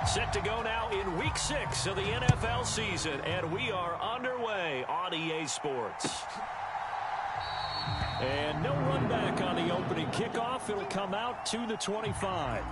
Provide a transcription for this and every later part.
Set to go now in Week 6 of the NFL season, and we are underway on EA Sports. And no run back on the opening kickoff. It'll come out to the 25.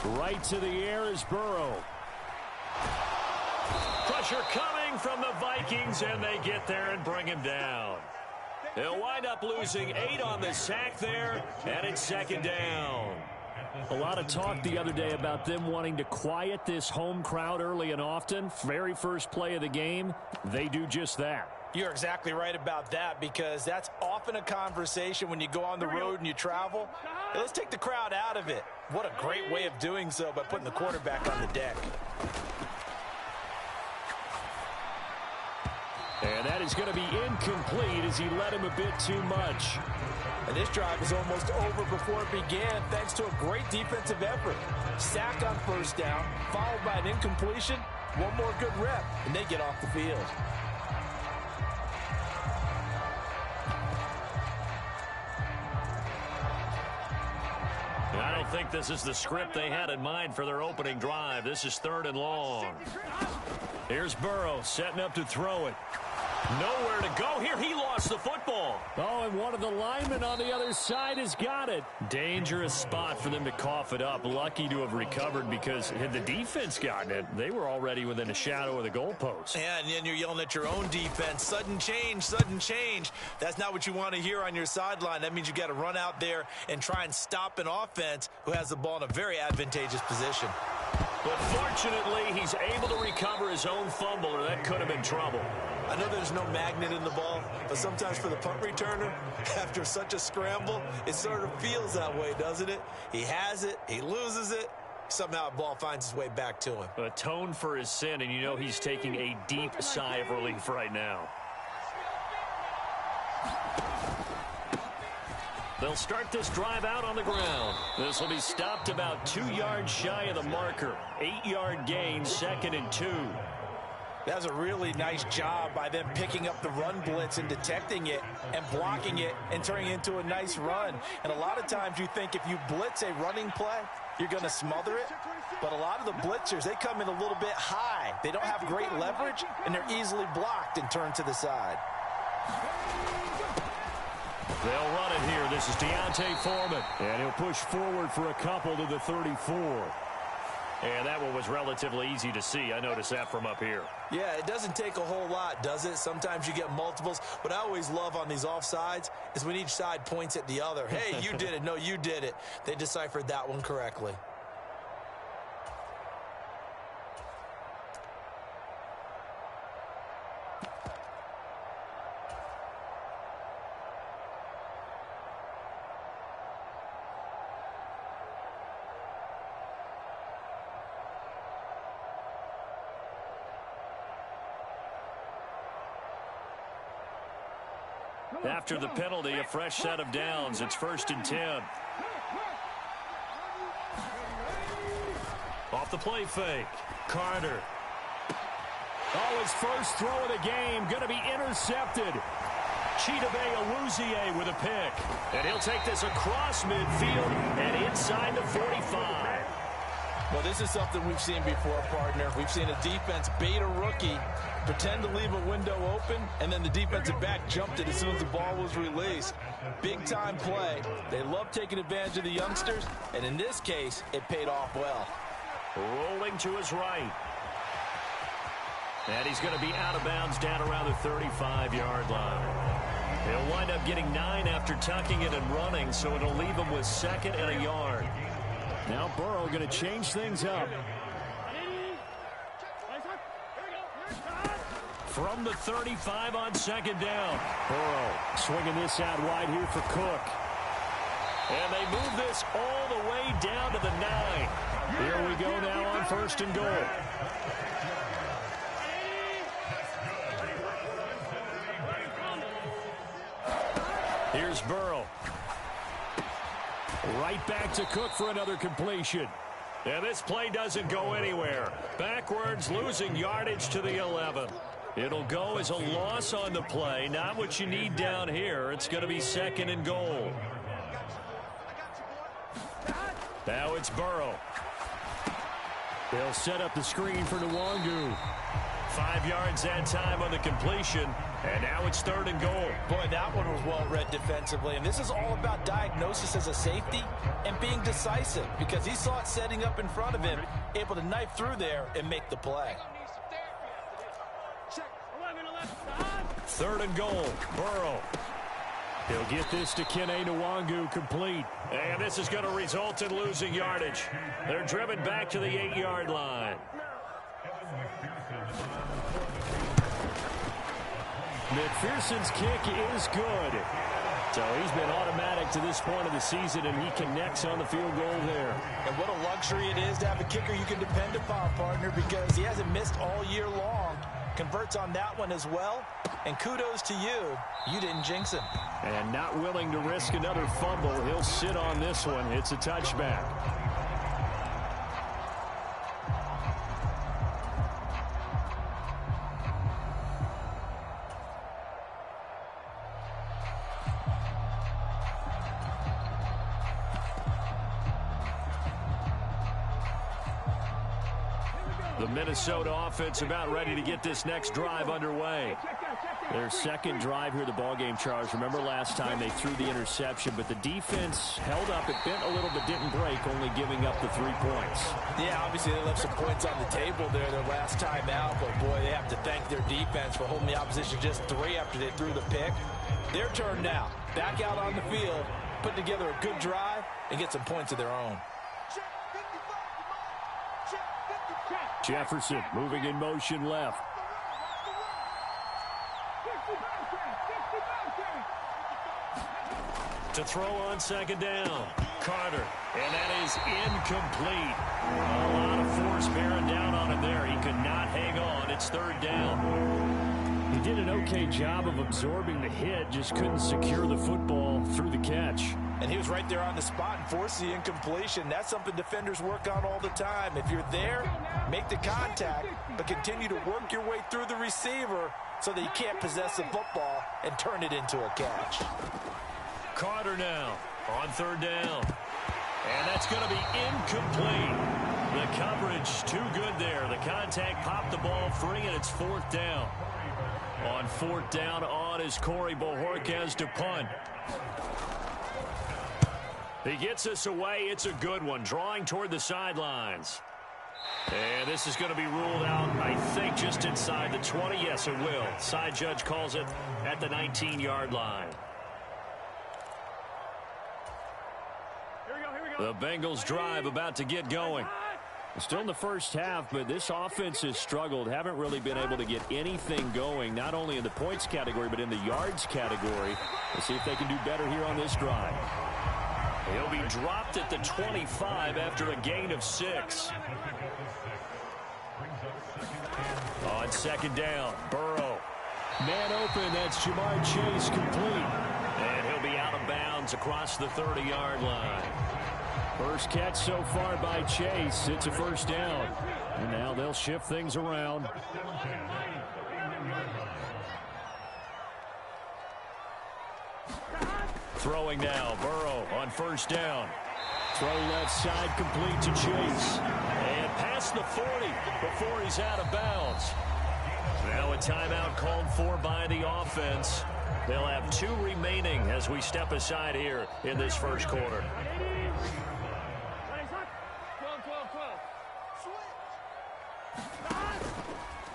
Right to the air is Burrow. Pressure coming from the Vikings, and they get there and bring him down. They'll wind up losing 8 on the sack there, and it's second down. A lot of talk the other day about them wanting to quiet this home crowd early and often. Very first play of the game, they do just that. You're exactly right about that, because that's often a conversation when you go on the road and you travel. Hey, let's take the crowd out of it. What a great way of doing so by putting the quarterback on the deck. And that is going to be incomplete as he led him a bit too much. And this drive is almost over before it began, thanks to a great defensive effort. Sack on first down, followed by an incompletion. One more good rep, and they get off the field. I don't think this is the script they had in mind for their opening drive. This is 3rd and long. Here's Burrow setting up to throw it. Nowhere to go here. He lost the football. Oh, and one of the linemen on the other side has got it. Dangerous spot for them to cough it up. Lucky to have recovered, because had the defense gotten it, they were already within a shadow of the goalpost. Yeah, and then you're yelling at your own defense. Sudden change, sudden change. That's not what you want to hear on your sideline. That means you got to run out there and try and stop an offense who has the ball in a very advantageous position. But fortunately, he's able to recover his own fumble, or that could have been trouble. I know there's no magnet in the ball, but sometimes for the punt returner, after such a scramble, it sort of feels that way, doesn't it? He has it, he loses it, somehow the ball finds its way back to him. Atone for his sin, and you know he's taking a deep sigh of relief right now. They'll start this drive out on the ground. This will be stopped about 2 yards shy of the marker. 8-yard gain, 2nd and 2. That was a really nice job by them picking up the run blitz and detecting it and blocking it and turning it into a nice run. And a lot of times you think if you blitz a running play, you're going to smother it. But a lot of the blitzers, they come in a little bit high. They don't have great leverage, and they're easily blocked and turned to the side. They'll run it here. This is Deontay Foreman. And he'll push forward for a couple to the 34. And that one was relatively easy to see. I noticed that from up here. Yeah, it doesn't take a whole lot, does it? Sometimes you get multiples. What I always love on these offsides is when each side points at the other. Hey, you did it. No, you did it. They deciphered that one correctly. After the penalty, a fresh set of downs. It's 1st and 10. Off the play fake. Carter. Oh, his first throw of the game going to be intercepted. Chidobe Awuzie with a pick. And he'll take this across midfield and inside the 45. Well, this is something we've seen before, partner. We've seen a defense bait a rookie, pretend to leave a window open, and then the defensive back jumped it as soon as the ball was released. Big-time play. They love taking advantage of the youngsters, and in this case, it paid off well. Rolling to his right. And he's going to be out of bounds down around the 35-yard line. He'll wind up getting 9 after tucking it and running, so it'll leave him with 2nd and a yard. Now Burrow going to change things up. from the 35 on second down. Burrow swinging this out wide here for Cook. And they move this all the way down to the 9. Here we go now on first and goal. Here's Burrow. Right back to Cook for another completion. And this play doesn't go anywhere. Backwards, losing yardage to the 11. It'll go as a loss on the play. Not what you need down here. It's going to be second and goal. Now it's Burrow. They'll set up the screen for Nwangu. 5 yards that time on the completion. And now it's third and goal. Boy, that one was well read defensively. And this is all about diagnosis as a safety and being decisive, because he saw it setting up in front of him, able to knife through there and make the play. Third and goal. Burrow. He'll get this to Kene Nwangu complete. And this is going to result in losing yardage. They're driven back to the 8-yard line. McPherson's kick is good. So he's been automatic to this point of the season, and he connects on the field goal there. And what a luxury it is to have a kicker you can depend upon, partner, because he hasn't missed all year long. Converts on that one as well. And kudos to you. You didn't jinx him. And not willing to risk another fumble. He'll sit on this one. It's a touchback. The Minnesota offense about ready to get this next drive underway. Their second drive here, the ballgame, Charles. Remember last time they threw the interception, but the defense held up. It bent a little but didn't break, only giving up the 3 points. Yeah, obviously they left some points on the table there their last time out, but boy, they have to thank their defense for holding the opposition just 3 after they threw the pick. Their turn now. Back out on the field, put together a good drive, and get some points of their own. Jefferson moving in motion left. To throw on second down. Carter. And that is incomplete. A lot of force bearing down on him there. He could not hang on. It's third down. He did an okay job of absorbing the hit. Just couldn't secure the football through the catch. And he was right there on the spot and forced the incompletion. That's something defenders work on all the time. If you're there, make the contact, but continue to work your way through the receiver so that you can't possess the football and turn it into a catch. Carter now on third down. And that's going to be incomplete. The coverage too good there. The contact popped the ball free, and it's fourth down. On fourth down on is Corey Bojorquez to punt. He gets us away. It's a good one. Drawing toward the sidelines. And this is going to be ruled out, I think, just inside the 20. Yes, it will. Side judge calls it at the 19-yard line. The Bengals drive about to get going. Still in the first half, but this offense has struggled. Haven't really been able to get anything going, not only in the points category, but in the yards category. Let's see if they can do better here on this drive. He'll be dropped at the 25 after a gain of 6. On second down, Burrow. Man open, that's Jamar Chase complete. And he'll be out of bounds across the 30-yard line. First catch so far by Chase. It's a first down. And now they'll shift things around. Throwing now, Burrow on first down. Throw left side complete to Chase. And past the 40 before he's out of bounds. Now a timeout called for by the offense. They'll have 2 remaining as we step aside here in this first quarter.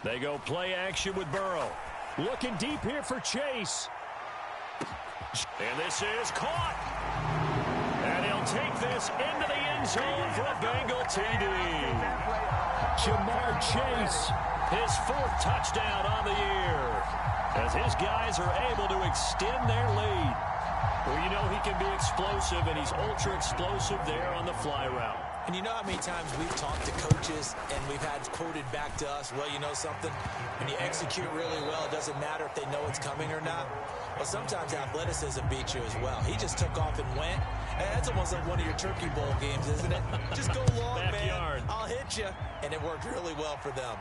They go play action with Burrow. Looking deep here for Chase. And this is caught. And he'll take this into the end zone for a Bengal TD. Jamar Chase His 4th touchdown on the year, as his guys are able to extend their lead. Well, you know he can be explosive, and he's ultra explosive there on the fly route. And you know how many times we've talked to coaches and we've had quoted back to us, well, you know something? When you execute really well, it doesn't matter if they know it's coming or not. Well, sometimes athleticism beats you as well. He just took off and went. And that's almost like one of your Turkey Bowl games, isn't it? Just go long, Backyard. man. I'll hit you. And it worked really well for them.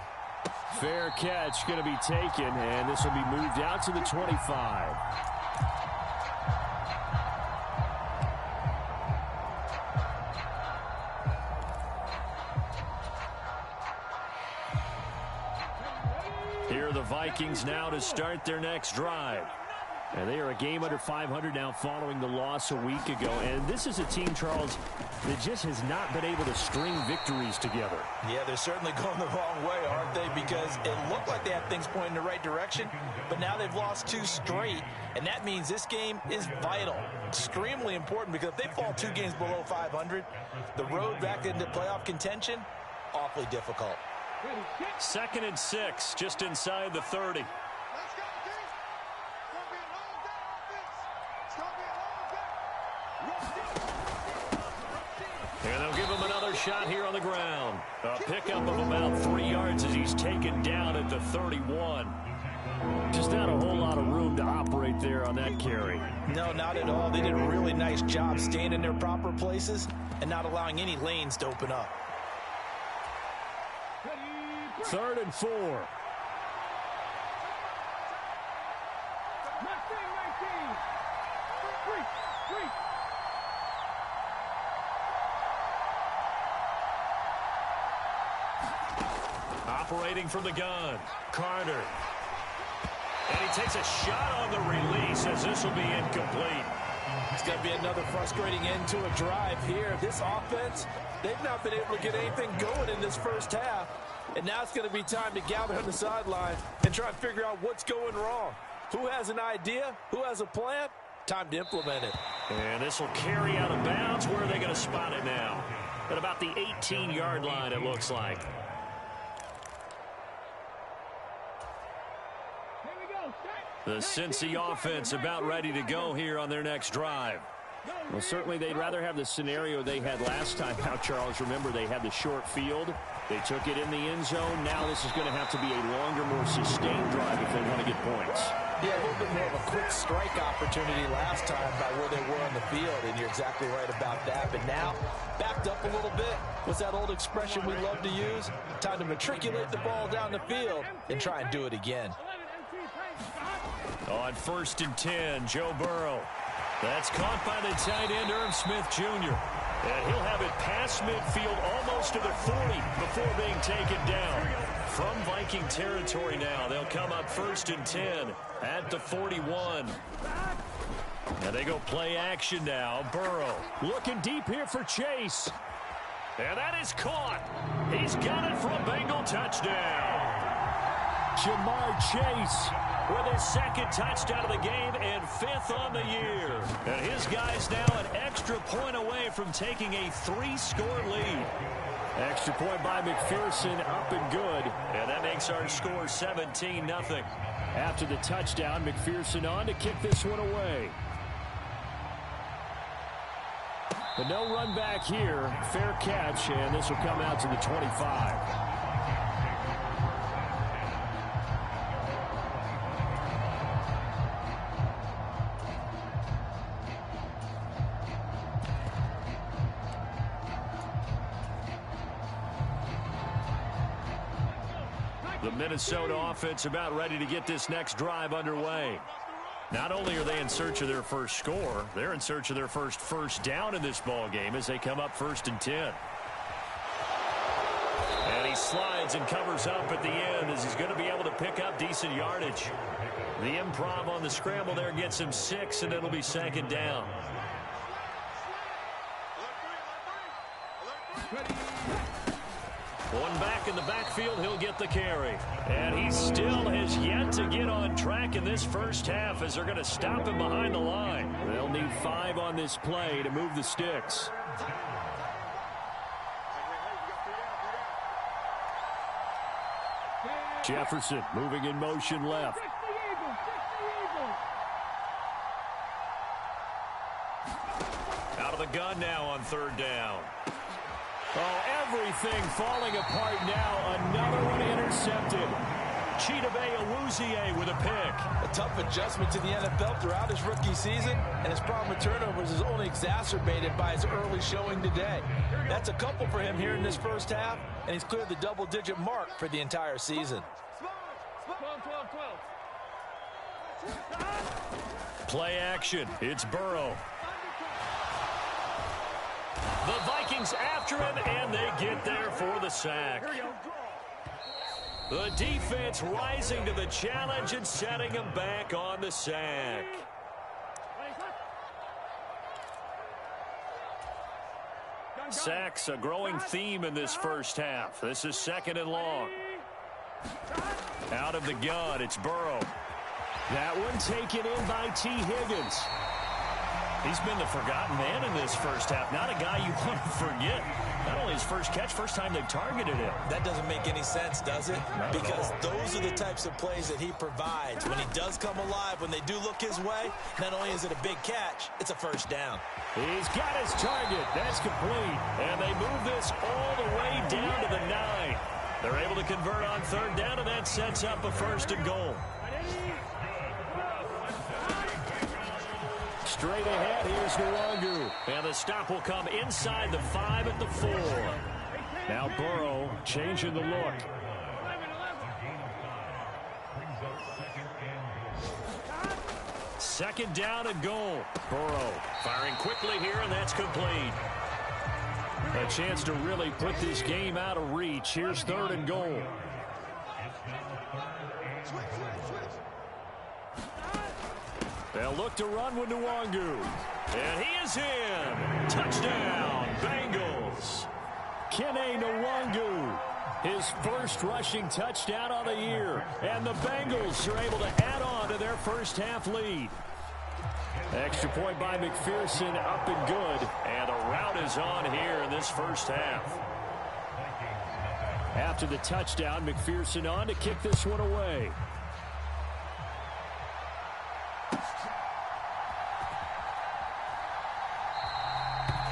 Fair catch going to be taken, and this will be moved out to the 25. Here are the Vikings now to start their next drive. And they are a game under 500 now following the loss a week ago. And this is a team, Charles, that just has not been able to string victories together. Yeah, they're certainly going the wrong way, aren't they? Because it looked like they had things pointing in the right direction, but now they've lost 2 straight. And that means this game is vital, extremely important, because if they fall 2 games below 500, the road back into playoff contention, awfully difficult. 2nd and 6, just inside the 30. And they'll give him another shot here on the ground. A pickup of about 3 yards as he's taken down at the 31. Just not a whole lot of room to operate there on that carry. No, not at all. They did a really nice job staying in their proper places and not allowing any lanes to open up. 3rd and 4. Operating from the gun, Carter. And he takes a shot on the release as this will be incomplete. It's going to be another frustrating end to a drive here. This offense, they've not been able to get anything going in this first half. And now it's going to be time to gather on the sideline and try and figure out what's going wrong. Who has an idea? Who has a plan? Time to implement it. And this will carry out of bounds. Where are they going to spot it now? At about the 18-yard line, it looks like. The Cincy offense about ready to go here on their next drive. Well, certainly they'd rather have the scenario they had last time out, Charles. Remember, they had the short field. They took it in the end zone. Now this is going to have to be a longer, more sustained drive if they want to get points. Yeah, a little bit more of a quick strike opportunity last time by where they were on the field, and you're exactly right about that. But now, backed up a little bit. What's that old expression we love to use? Time to matriculate the ball down the field and try and do it again. On 1st and 10, Joe Burrow. That's caught by the tight end, Irv Smith Jr. And he'll have it past midfield almost to the 40 before being taken down. From Viking territory now, they'll come up 1st and 10 at the 41. And they go play action now. Burrow looking deep here for Chase. And that is caught. He's got it for a Bengal touchdown. Jamar Chase with his 2nd touchdown of the game and 5th on the year. And his guys now an extra point away from taking a 3-score lead. Extra point by McPherson, up and good. And that makes our score 17-0. After the touchdown, McPherson on to kick this one away. But no run back here. Fair catch, and this will come out to the 25. The Minnesota offense about ready to get this next drive underway. Not only are they in search of their first score, they're in search of their first down in this ball game as they come up 1st and 10. And he slides and covers up at the end as he's going to be able to pick up decent yardage. The improv on the scramble there gets him 6, and it'll be 2nd down. One back in the backfield, he'll get the carry. And he still has yet to get on track in this first half as they're going to stop him behind the line. They'll need 5 on this play to move the sticks. Jefferson moving in motion left. Out of the gun now on third down. Oh, everything falling apart now. Another one intercepted. Chidobe Awuzie with a pick. A tough adjustment to the NFL throughout his rookie season, and his problem with turnovers is only exacerbated by his early showing today. That's a couple for him here in this first half, and he's cleared the double-digit mark for the entire season. Play action. It's Burrow. The Vikings after him, and they get there for the sack. The defense rising to the challenge and setting him back on the sack. Sacks a growing theme in this first half. This is second and long. Out of the gun, it's Burrow. That one taken in by T. Higgins. He's been the forgotten man in this first half. Not a guy you want to forget. Not only his first catch, first time they've targeted him. That doesn't make any sense, does it? Not because those are the types of plays that he provides. When he does come alive, when they do look his way, not only is it a big catch, it's a first down. He's got his target. That's complete. And they move this all the way down to the 9. They're able to convert on third down, and that sets up a first and goal. Straight ahead, here's Nwangu. And the stop will come inside the 5 at the 4. Now Burrow changing the look. Second down and goal. Burrow firing quickly here, and that's complete. A chance to really put this game out of reach. Here's third and goal. They'll look to run with Nwangu. And he is in. Touchdown, Bengals. Kene Nwangu, his first rushing touchdown of the year. And the Bengals are able to add on to their first half lead. Extra point by McPherson, up and good. And the route is on here in this first half. After the touchdown, McPherson on to kick this one away.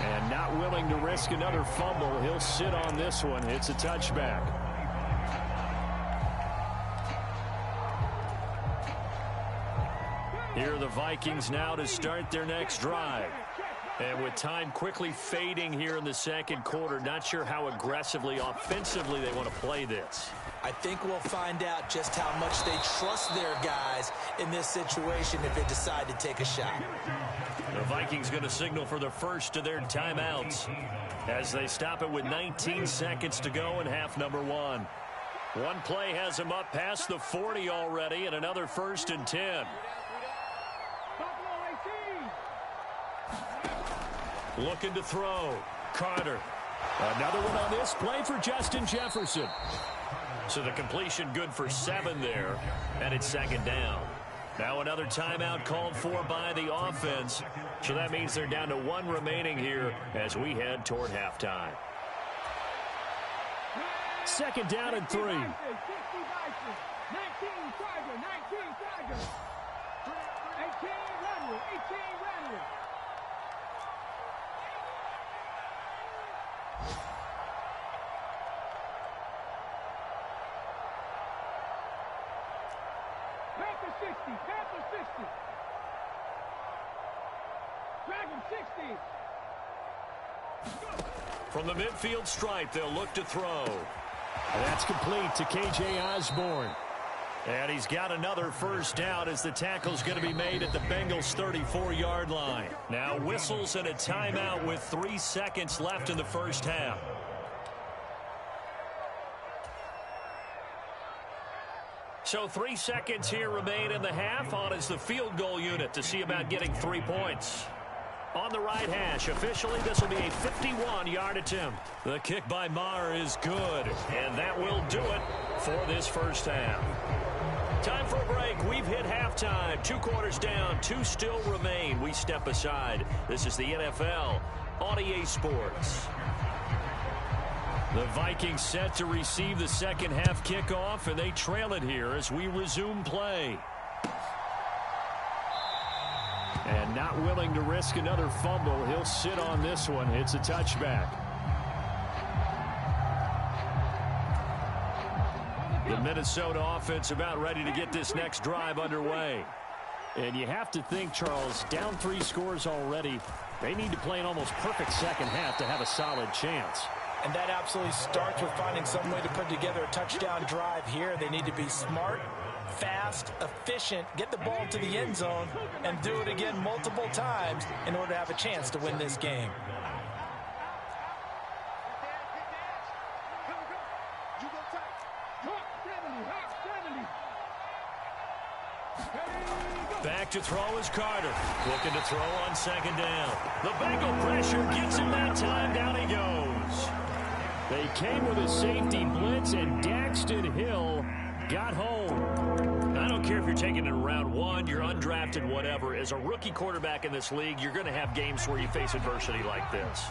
And not willing to risk another fumble, he'll sit on this one. It's a touchback. Here are the Vikings now to start their next drive. And with time quickly fading here in the second quarter, not sure how aggressively, offensively they want to play this. I think we'll find out just how much they trust their guys in this situation if they decide to take a shot. The Vikings going to signal for the first of their timeouts as they stop it with 19 seconds to go in half number 1. One play has them up past the 40 already, and another first and 10. Looking to throw. Carter. Another one on this play for Justin Jefferson. So the completion good for 7 there, and it's second down. Now another timeout called for by the offense. So that means they're down to 1 remaining here as we head toward halftime. Second down and 3. 19 Panther 60. Dragon 60. From the midfield stripe, they'll look to throw. That's complete to K.J. Osborne. And he's got another first down as the tackle's going to be made at the Bengals' 34-yard line. Now whistles and a timeout with 3 seconds left in the first half. So 3 seconds here remain in the half. On is the field goal unit to see about getting 3 points. On the right hash, officially this will be a 51-yard attempt. The kick by Maher is good, and that will do it for this first half. Time for a break. We've hit halftime. 2 quarters down, 2 still remain. We step aside. This is the NFL on EA Sports. The Vikings set to receive the second half kickoff, and they trail it here as we resume play. And not willing to risk another fumble, he'll sit on this one. It's a touchback. The Minnesota offense about ready to get this next drive underway. And you have to think, Charles, down 3 scores already. They need to play an almost perfect second half to have a solid chance. And that absolutely starts with finding some way to put together a touchdown drive here. They need to be smart, fast, efficient, get the ball to the end zone, and do it again multiple times in order to have a chance to win this game. Back to throw is Carter. Looking to throw on second down. The Bengal pressure gets him that time. Down he goes. They came with a safety blitz, and Daxton Hill got home. I don't care if you're taking it in round 1, you're undrafted, whatever. As a rookie quarterback in this league, you're going to have games where you face adversity like this.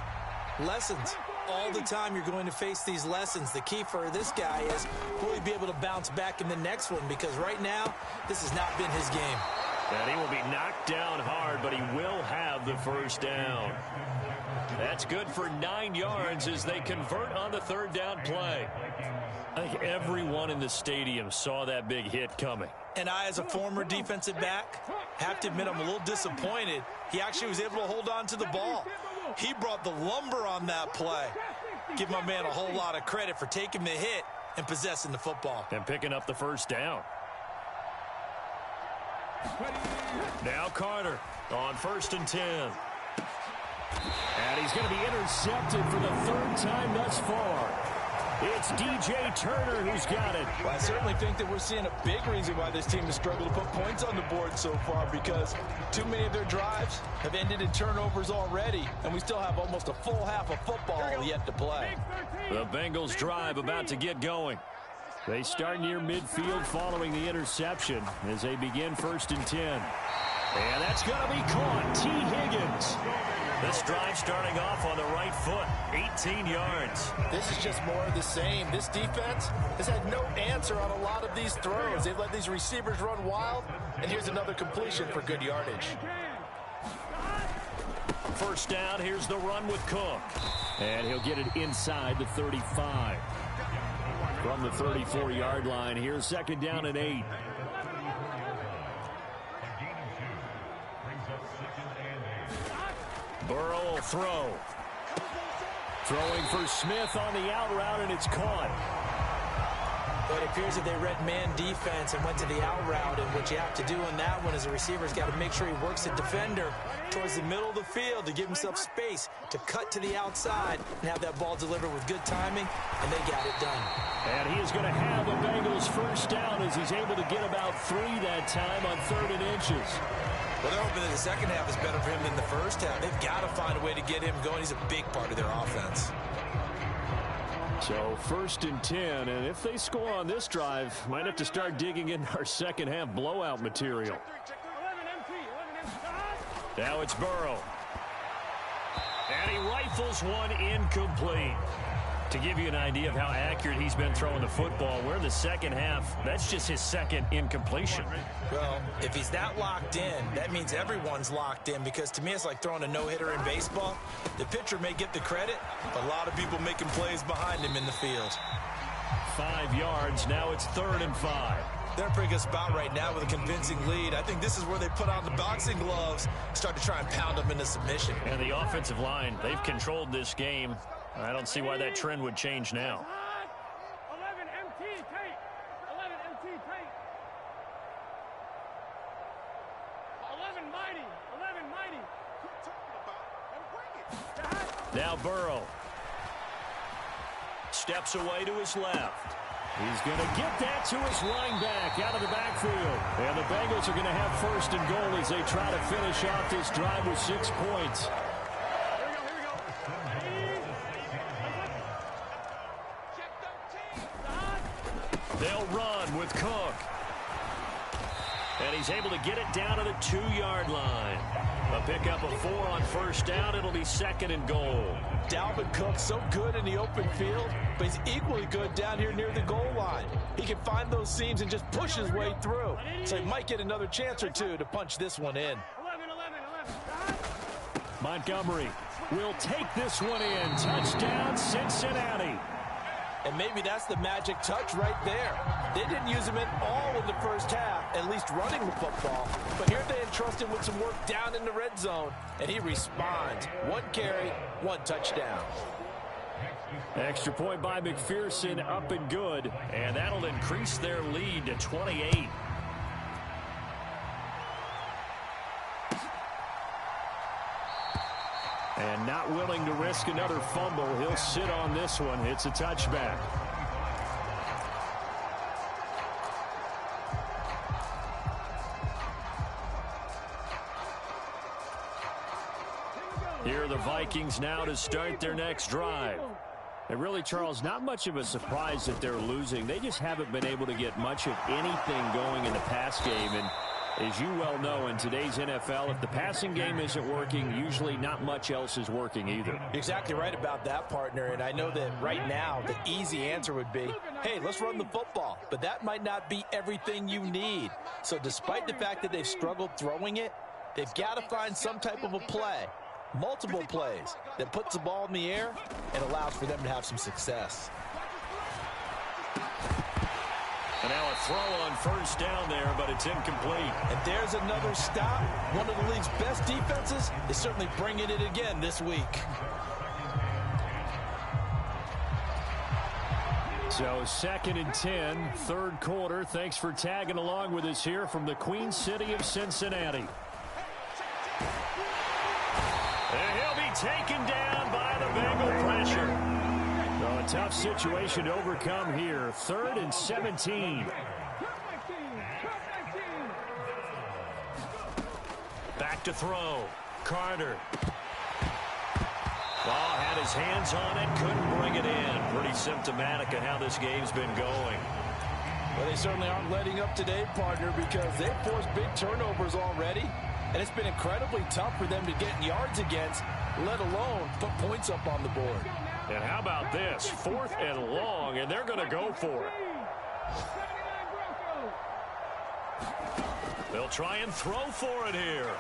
Lessons. All the time you're going to face these lessons. The key for this guy is will he be able to bounce back in the next one, because right now this has not been his game. And he will be knocked down hard, but he will have the first down. That's good for 9 yards as they convert on the third down play. I think everyone in the stadium saw that big hit coming. And I, as a former defensive back, have to admit I'm a little disappointed. He actually was able to hold on to the ball. He brought the lumber on that play. Give my man a whole lot of credit for taking the hit and possessing the football. And picking up the first down. Now Carter on 1st and 10. And he's going to be intercepted for the 3rd time thus far. It's DJ Turner who's got it. Well, I certainly think that we're seeing a big reason why this team has struggled to put points on the board so far, because too many of their drives have ended in turnovers already, and we still have almost a full half of football yet to play. The Bengals drive about to get going. They start near midfield following the interception as they begin 1st and 10. And that's going to be caught. T. Higgins. This drive starting off on the right foot, 18 yards. This is just more of the same. This defense has had no answer on a lot of these throws. They've let these receivers run wild, and here's another completion for good yardage. First down, here's the run with Cook. And he'll get it inside the 35. From the 34-yard line, here's 2nd down and 8. Burrow will throw. Throwing for Smith on the out route, and it's caught. But it appears that they read man defense and went to the out route, and what you have to do in that one is the receiver's got to make sure he works the defender towards the middle of the field to give himself space to cut to the outside and have that ball delivered with good timing, and they got it done. And he is going to have the Bengals first down as he's able to get about 3 that time on 3rd and inches. Well, they're hoping that the second half is better for him than the first half. They've got to find a way to get him going. He's a big part of their offense. So 1st and 10, and if they score on this drive, might have to start digging in our second half blowout material. Now it's Burrow. And he rifles one incomplete. To give you an idea of how accurate he's been throwing the football, we're in the second half. That's just his 2nd incompletion. Well, if he's that locked in, that means everyone's locked in, because to me it's like throwing a no-hitter in baseball. The pitcher may get the credit, but a lot of people making plays behind him in the field. 5 yards. Now it's 3rd and 5. They're in a pretty good spot right now with a convincing lead. I think this is where they put on the boxing gloves, start to try and pound them into submission. And the offensive line, they've controlled this game. I don't see why that trend would change now. 11 MT tape. 11 MT tape. 11 mighty. 11 mighty. Now Burrow. Steps away to his left. He's going to get that to his linebacker out of the backfield. And the Bengals are going to have 1st and goal as they try to finish off this drive with 6 points. They'll run with Cook. And he's able to get it down to the 2-yard line. A pickup of 4 on first down. It'll be 2nd and goal. Dalvin Cook so good in the open field, but he's equally good down here near the goal line. He can find those seams and just push his way through. So he might get another chance or two to punch this one in. 11. Montgomery will take this one in. Touchdown, Cincinnati. And maybe that's the magic touch right there. They didn't use him at all in the first half, at least running the football. But here they entrust him with some work down in the red zone, and he responds. 1 carry, 1 touchdown. Extra point by McPherson, up and good. And that'll increase their lead to 28. And not willing to risk another fumble. He'll sit on this one. It's a touchback. Here are the Vikings now to start their next drive. And really, Charles, not much of a surprise that they're losing. They just haven't been able to get much of anything going in the pass game. And as you well know, in today's NFL, if the passing game isn't working, usually not much else is working either. Exactly right about that, partner. And I know that right now the easy answer would be, hey, let's run the football. But that might not be everything you need. So despite the fact that they've struggled throwing it, they've got to find some type of a play, multiple plays, that puts the ball in the air and allows for them to have some success. And now a throw on first down there, but it's incomplete. And there's another stop. One of the league's best defenses is certainly bringing it again this week. So 2nd and 10, 3rd quarter. Thanks for tagging along with us here from the Queen City of Cincinnati. And he'll be taken down by the Bengal pressure. A tough situation to overcome here. 3rd and 17. Back to throw. Carter. Ball had his hands on it, couldn't bring it in. Pretty symptomatic of how this game's been going. Well, they certainly aren't letting up today, partner, because they've forced big turnovers already. And it's been incredibly tough for them to get yards against, let alone put points up on the board. And how about this? 4th and long, and they're going to go for it. They'll try and throw for it here.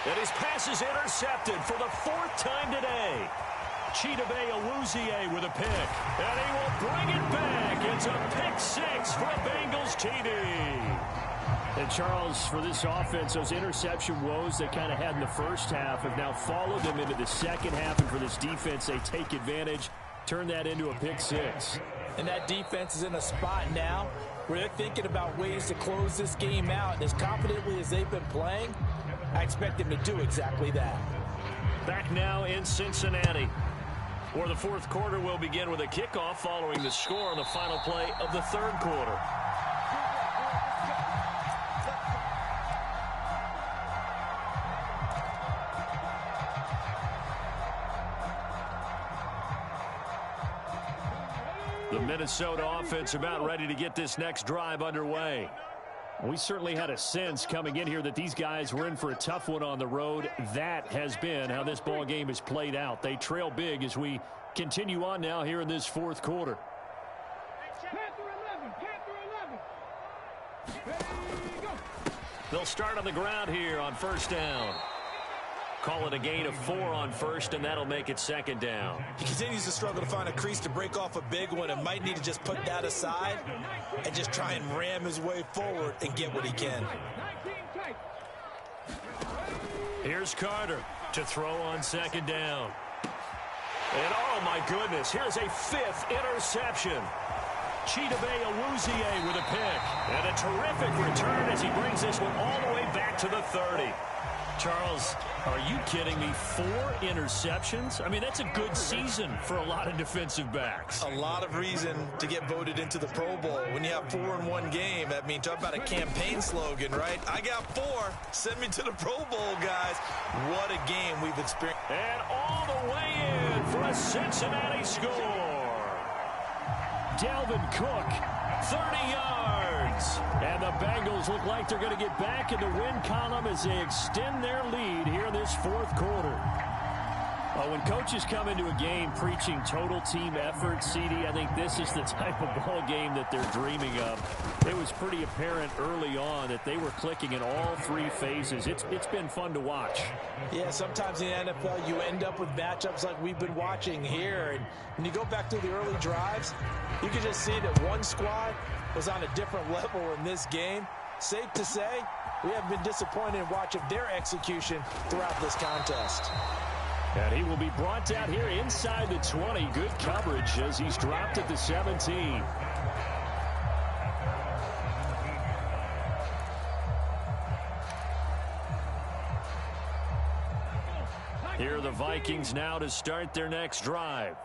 And his pass is intercepted for the 4th time today. Chidobe Awuzie with a pick. And he will bring it back. It's a pick 6 for a Bengals TD. And Charles, for this offense, those interception woes they kind of had in the first half have now followed them into the second half. And for this defense, they take advantage, turn that into a pick 6. And that defense is in a spot now where they're thinking about ways to close this game out. And as confidently as they've been playing, I expect them to do exactly that. Back now in Cincinnati, where the 4th quarter will begin with a kickoff following the score on the final play of the 3rd quarter. The Minnesota offense about ready to get this next drive underway. We certainly had a sense coming in here that these guys were in for a tough one on the road. That has been how this ball game has played out. They trail big as we continue on now here in this 4th quarter. They'll start on the ground here on first down. Call it a gain of 4 on first, and that'll make it 2nd down. He continues to struggle to find a crease to break off a big one and might need to just put that aside and just try and ram his way forward and get what he can. Here's Carter to throw on 2nd down. And oh my goodness, here's a 5th interception. Chidobe Awuzie with a pick. And a terrific return as he brings this one all the way back to the 30. Charles, are you kidding me? 4 interceptions? I mean, that's a good season for a lot of defensive backs. A lot of reason to get voted into the Pro Bowl. When you have 4 in one game, I mean, talk about a campaign slogan, right? I got 4. Send me to the Pro Bowl, guys. What a game we've experienced. And all the way in for a Cincinnati score. Dalvin Cook, 30 yards. And the Bengals look like they're going to get back in the win column as they extend their lead here in this fourth quarter. When coaches come into a game preaching total team effort, CD, I think this is the type of ball game that they're dreaming of. It was pretty apparent early on that they were clicking in all three phases. It's been fun to watch. Yeah, sometimes in the NFL you end up with matchups like we've been watching here. And when you go back through the early drives, you can just see that one squad was on a different level in this game. Safe to say, we have been disappointed in watching their execution throughout this contest. And he will be brought down here inside the 20. Good coverage as he's dropped at the 17. Here are the Vikings now to start their next drive.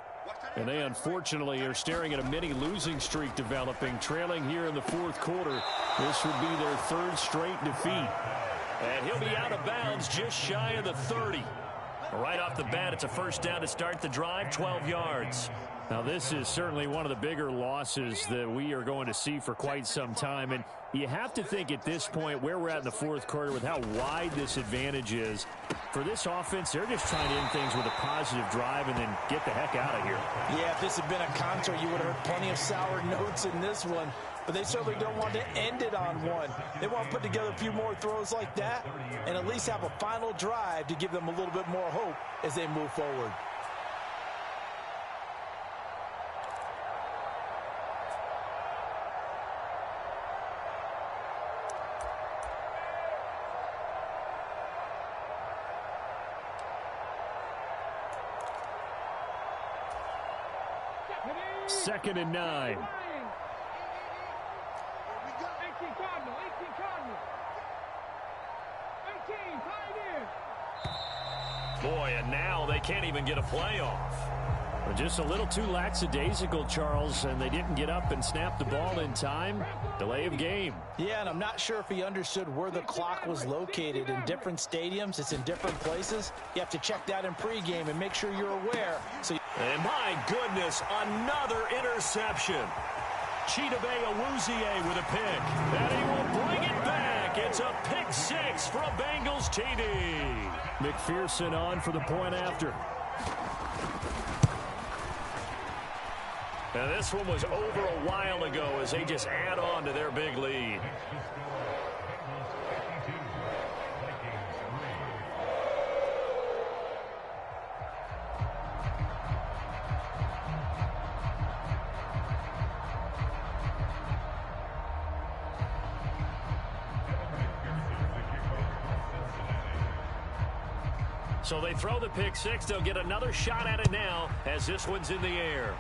And they unfortunately are staring at a mini losing streak developing, trailing here in the fourth quarter. This would be their third straight defeat. And he'll be out of bounds just shy of the 30. Right off the bat, it's a first down to start the drive, 12 yards. Now, this is certainly one of the bigger losses that we are going to see for quite some time. And you have to think at this point where we're at in the fourth quarter with how wide this advantage is. For this offense, they're just trying to end things with a positive drive and then get the heck out of here. Yeah, if this had been a concert, you would have heard plenty of sour notes in this one. But they certainly don't want to end it on one. They want to put together a few more throws like that and at least have a final drive to give them a little bit more hope as they move forward. Second and 9. Boy, and now they can't even get a playoff. Just a little too lackadaisical, Charles, and they didn't get up and snap the ball in time. Delay of game. Yeah, and I'm not sure if he understood where the clock was located. In different stadiums, it's in different places. You have to check that in pregame and make sure you're aware. And my goodness, another interception. Chidobe Awuzie with a pick. And he will bring it back. It's a pick six for a Bengals TD. McPherson on for the point after. Now this one was over a while ago as they just add on to their big lead. So they throw the pick six. They'll get another shot at it now as this one's in the air.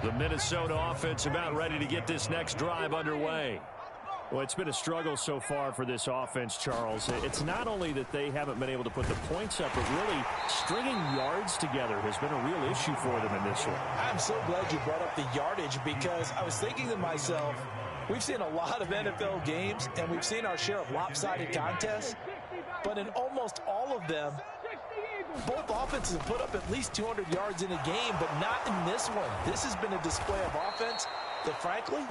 The Minnesota offense about ready to get this next drive underway. Well, it's been a struggle so far for this offense, Charles. It's not only that they haven't been able to put the points up, but really stringing yards together has been a real issue for them in this one. I'm so glad you brought up the yardage because I was thinking to myself, we've seen a lot of NFL games and we've seen our share of lopsided contests, but in almost all of them, both offenses have put up at least 200 yards in a game, but not in this one. This has been a display of offense that, frankly,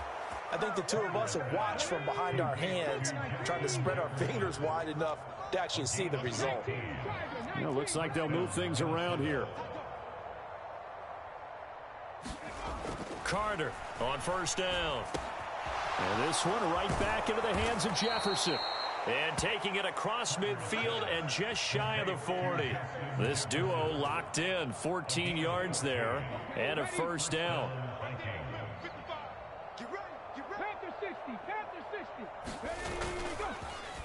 I think the two of us have watched from behind our hands, trying to spread our fingers wide enough to actually see the result. You know, looks like they'll move things around here. Carter on first down. And this one right back into the hands of Jefferson. And taking it across midfield and just shy of the 40. This duo locked in, 14 yards there and a first down.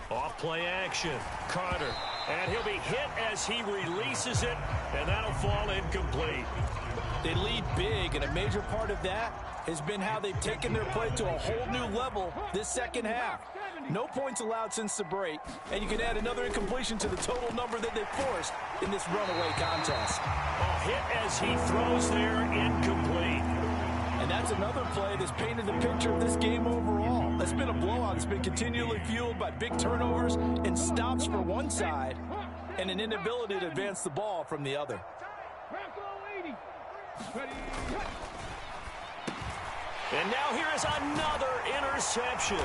Off play action. Carter. And he'll be hit as he releases it, and that'll fall incomplete. They lead big, and a major part of that has been how they've taken their play to a whole new level this second half. No points allowed since the break, and you can add another incompletion to the total number that they forced in this runaway contest. A hit as he throws there, incomplete. And that's another play that's painted the picture of this game overall. It's been a blowout that's been continually fueled by big turnovers and stops for one side and an inability to advance the ball from the other. And now here is another interception.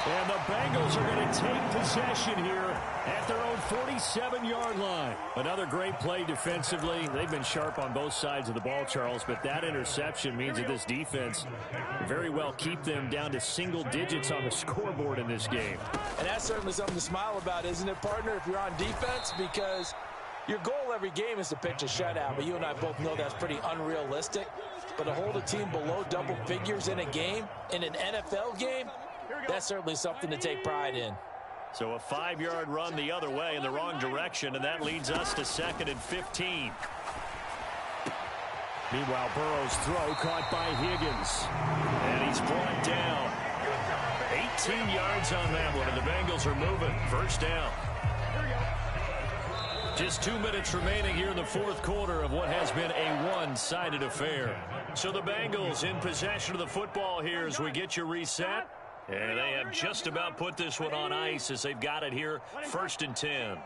And the Bengals are going to take possession here at their own 47-yard line. Another great play defensively. They've been sharp on both sides of the ball, Charles, but that interception means that this defense very well keep them down to single digits on the scoreboard in this game. And that's certainly something to smile about, isn't it, partner, if you're on defense? Because your goal every game is to pitch a shutout, but you and I both know that's pretty unrealistic. But to hold a team below double figures in a game, in an NFL game, that's certainly something to take pride in. So a 5-yard run the other way in the wrong direction, and that leads us to 2nd and 15. Meanwhile, Burrow's throw caught by Higgins. And he's brought down. 18 yards on that one, and the Bengals are moving. First down. Just 2 minutes remaining here in the fourth quarter of what has been a one-sided affair. So the Bengals in possession of the football here as we get you reset. And they have just about put this one on ice as they've got it here, 1st and 10.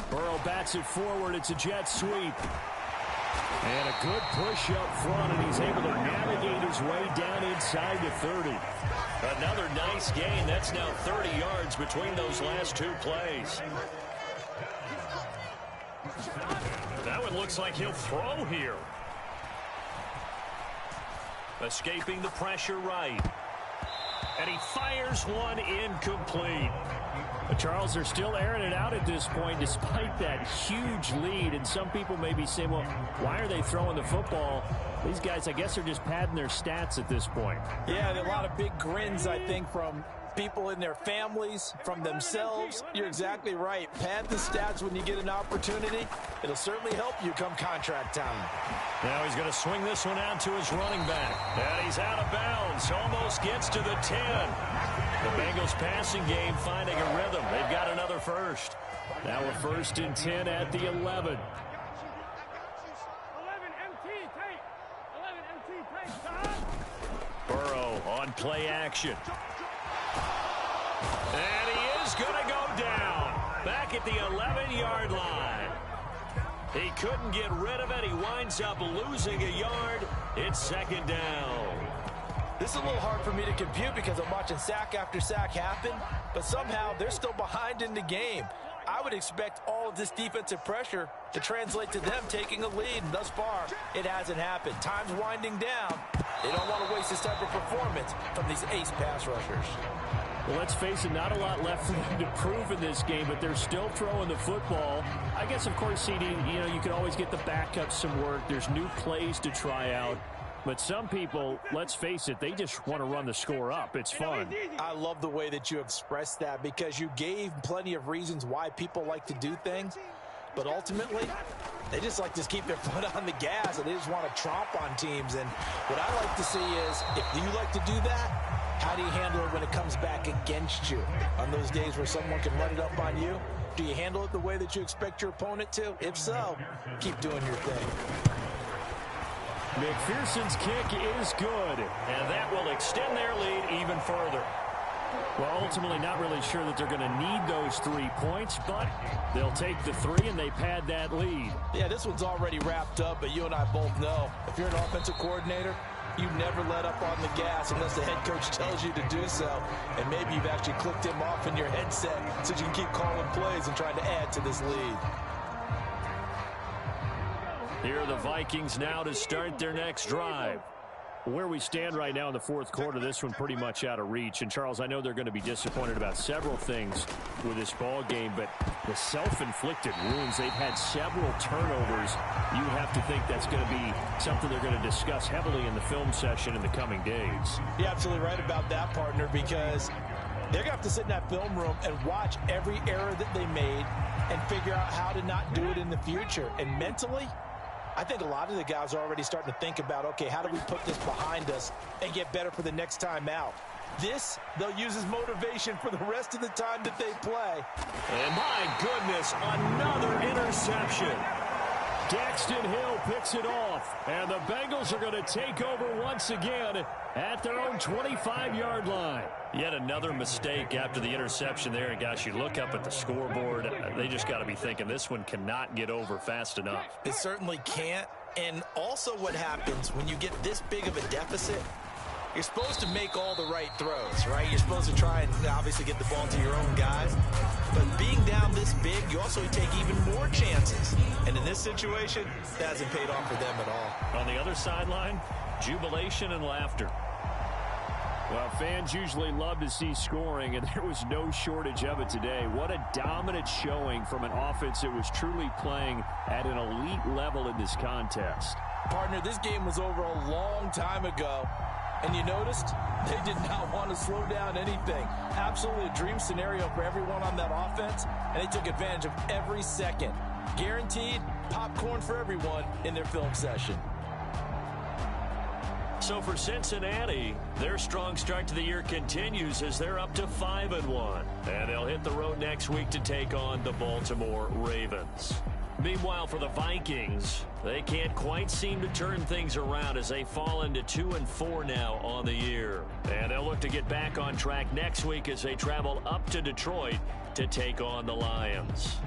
Burrow bats it forward. It's a jet sweep. And a good push up front, and he's able to navigate his way down inside the 30. Another nice gain. That's now 30 yards between those last 2 plays. That one looks like he'll throw here. Escaping the pressure right. And he fires one incomplete. But Charles, they're still airing it out at this point despite that huge lead. And some people may be saying, well, why are they throwing the football? These guys, I guess, are just padding their stats at this point. Yeah, there are a lot of big grins, I think, from people in their families, from themselves. You're exactly right. Pad the stats when you get an opportunity. It'll certainly help you come contract time. Now he's going to swing this one out to his running back. And he's out of bounds. Almost gets to the 10. The Bengals passing game finding a rhythm. They've got another first. Now a 1st and 10 at the 11. 11 MT tape. 11 MT tape. Stop. Burrow on play action. And he is going to go down. Back at the 11-yard line. He couldn't get rid of it. He winds up losing a yard. It's 2nd down. This is a little hard for me to compute because I'm watching sack after sack happen, but somehow they're still behind in the game. I would expect all of this defensive pressure to translate to them taking a lead, and thus far, it hasn't happened. Time's winding down. They don't want to waste this type of performance from these ace pass rushers. Well, let's face it, not a lot left for them to prove in this game, but they're still throwing the football. I guess, of course, CD, you can always get the backups some work. There's new plays to try out. But some people, let's face it, they just want to run the score up. It's fun. I love the way that you expressed that because you gave plenty of reasons why people like to do things. But ultimately, they just like to keep their foot on the gas, and they just want to tromp on teams. And what I like to see is, if you like to do that, how do you handle it when it comes back against you? On those days where someone can run it up on you, do you handle it the way that you expect your opponent to? If so, keep doing your thing. McPherson's kick is good, and that will extend their lead even further. Well, ultimately not really sure that they're going to need those 3 points, but they'll take the 3 and they pad that lead. Yeah, this one's already wrapped up, but you and I both know if you're an offensive coordinator, you never let up on the gas unless the head coach tells you to do so. And maybe you've actually clicked him off in your headset so you can keep calling plays and trying to add to this lead. Here are the Vikings now to start their next drive. Where we stand right now in the fourth quarter, this one pretty much out of reach. And, Charles, I know they're going to be disappointed about several things with this ball game, but the self-inflicted wounds, they've had several turnovers. You have to think that's going to be something they're going to discuss heavily in the film session in the coming days. You're absolutely right about that, partner, because they're going to have to sit in that film room and watch every error that they made and figure out how to not do it in the future. And mentally, I think a lot of the guys are already starting to think about, okay, how do we put this behind us and get better for the next time out? This, they'll use as motivation for the rest of the time that they play. And my goodness, another interception. Daxton Hill picks it off, and the Bengals are going to take over once again at their own 25-yard line. Yet another mistake after the interception there, and gosh, you look up at the scoreboard, they just got to be thinking this one cannot get over fast enough. It certainly can't, and also what happens when you get this big of a deficit, you're supposed to make all the right throws, right? You're supposed to try and obviously get the ball to your own guys. But being down this big, you also take even more chances. And in this situation, that hasn't paid off for them at all. On the other sideline, jubilation and laughter. Well, fans usually love to see scoring, and there was no shortage of it today. What a dominant showing from an offense that was truly playing at an elite level in this contest. Partner, this game was over a long time ago. And you noticed they did not want to slow down anything. Absolutely a dream scenario for everyone on that offense, and they took advantage of every second. Guaranteed popcorn for everyone in their film session. So for Cincinnati, their strong start to the year continues as they're up to 5-1. And they'll hit the road next week to take on the Baltimore Ravens. Meanwhile, for the Vikings, they can't quite seem to turn things around as they fall into 2-4 now on the year. And they'll look to get back on track next week as they travel up to Detroit to take on the Lions.